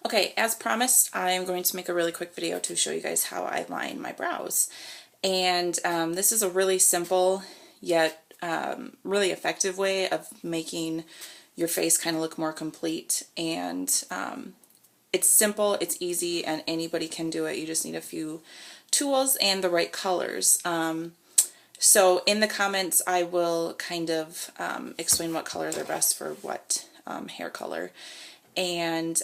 Okay, as promised, I am going to make a really quick video to show you guys how I line my brows. And this is a really simple yet really effective way of making your face kind of look more complete. And it's simple, it's easy, and anybody can do it. You just need a few tools and the right colors. So in the comments, I will kind of explain what colors are best for what hair color. And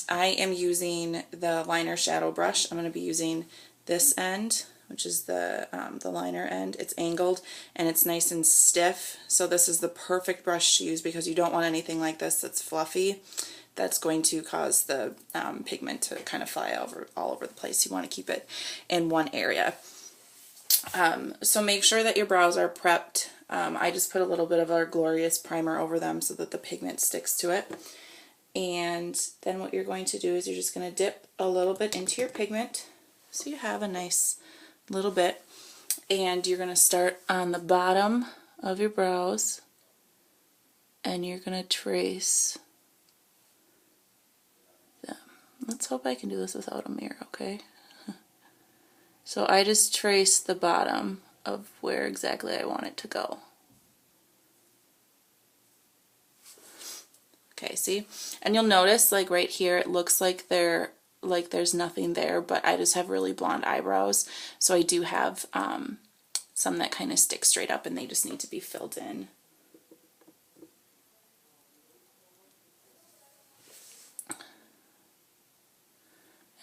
I am using the liner shadow brush. I'm going to be using this end, which is the liner end. It's angled and it's nice and stiff. So this is the perfect brush to use because you don't want anything like this that's fluffy. That's going to cause the pigment to kind of fly all over the place. You want to keep it in one area. So make sure that your brows are prepped. I just put a little bit of our Glorious primer over them so that the pigment sticks to it. And then what you're going to do is you're just going to dip a little bit into your pigment so you have a nice little bit. And you're going to start on the bottom of your brows and you're going to trace them. Let's hope I can do this without a mirror, okay? So I just trace the bottom of where exactly I want it to go. Okay, see? And you'll notice, like right here, it looks like there's nothing there, but I just have really blonde eyebrows, so I do have some that kind of stick straight up and they just need to be filled in.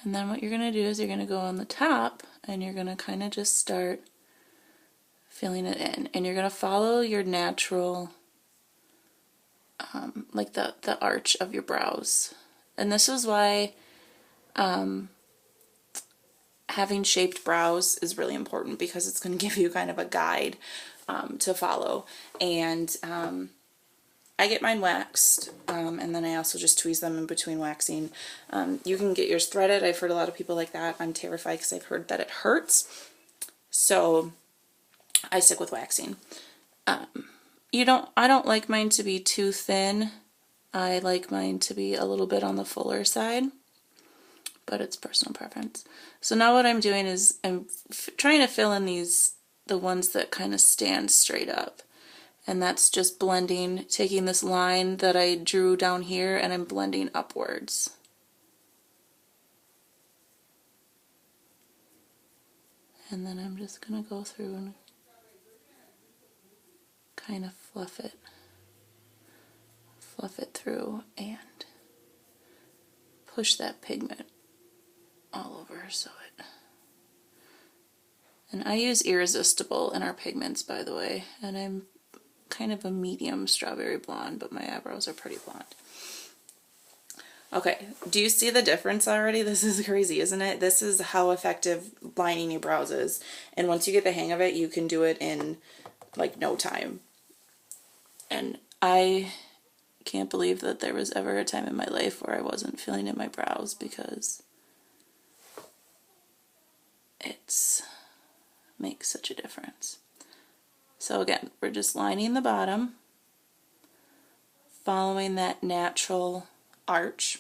And then what you're going to do is you're going to go on the top and you're going to kind of just start filling it in. And you're going to follow your natural like the arch of your brows. And this is why having shaped brows is really important, because it's going to give you kind of a guide to follow. And I get mine waxed, and then I also just tweeze them in between waxing. You can get yours threaded. I've heard a lot of people like that. I'm terrified because I've heard that it hurts. So I stick with waxing. I don't like mine to be too thin. I like mine to be a little bit on the fuller side, but it's personal preference. So now what I'm doing is I'm trying to fill in the ones that kind of stand straight up. And that's just blending, taking this line that I drew down here and I'm blending upwards. And then I'm just going to go through and kind of fluff it through and push that pigment all over so it. And I use Irresistible in our pigments, by the way, and I'm kind of a medium strawberry blonde, but my eyebrows are pretty blonde. Okay, do you see the difference already? This is crazy, isn't it? This is how effective lining your brows is. And once you get the hang of it, you can do it in like no time. And I can't believe that there was ever a time in my life where I wasn't filling in my brows, because it makes such a difference. So again, we're just lining the bottom, following that natural arch,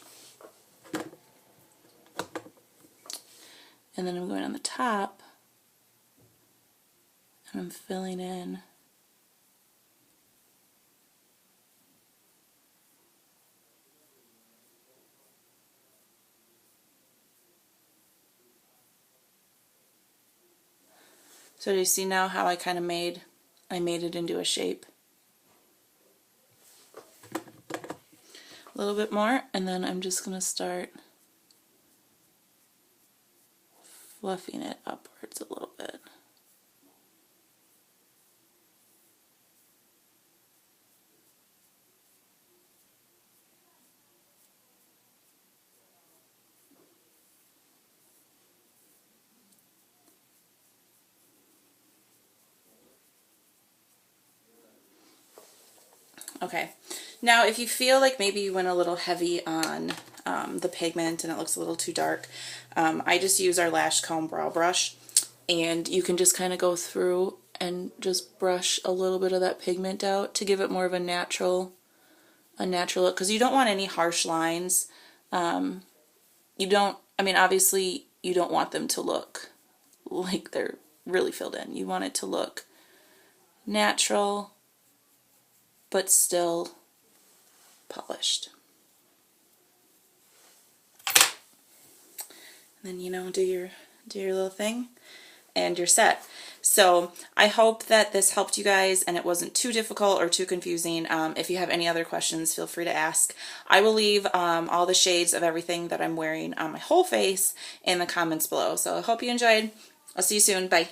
and then I'm going on the top and I'm filling in So do you see now how I kind of made it into a shape? A little bit more, and then I'm just going to start fluffing it upwards a little bit. Okay, now if you feel like maybe you went a little heavy on the pigment and it looks a little too dark, I just use our Lash Comb Brow Brush, and you can just kind of go through and just brush a little bit of that pigment out to give it more of a natural look, because you don't want any harsh lines You don't, I mean, obviously you don't want them to look like they're really filled in. You want it to look natural, but still polished. And then, you know, do your little thing and you're set. So I hope that this helped you guys and it wasn't too difficult or too confusing. If you have any other questions, feel free to ask. I will leave all the shades of everything that I'm wearing on my whole face in the comments below. So I hope you enjoyed. I'll see you soon. Bye.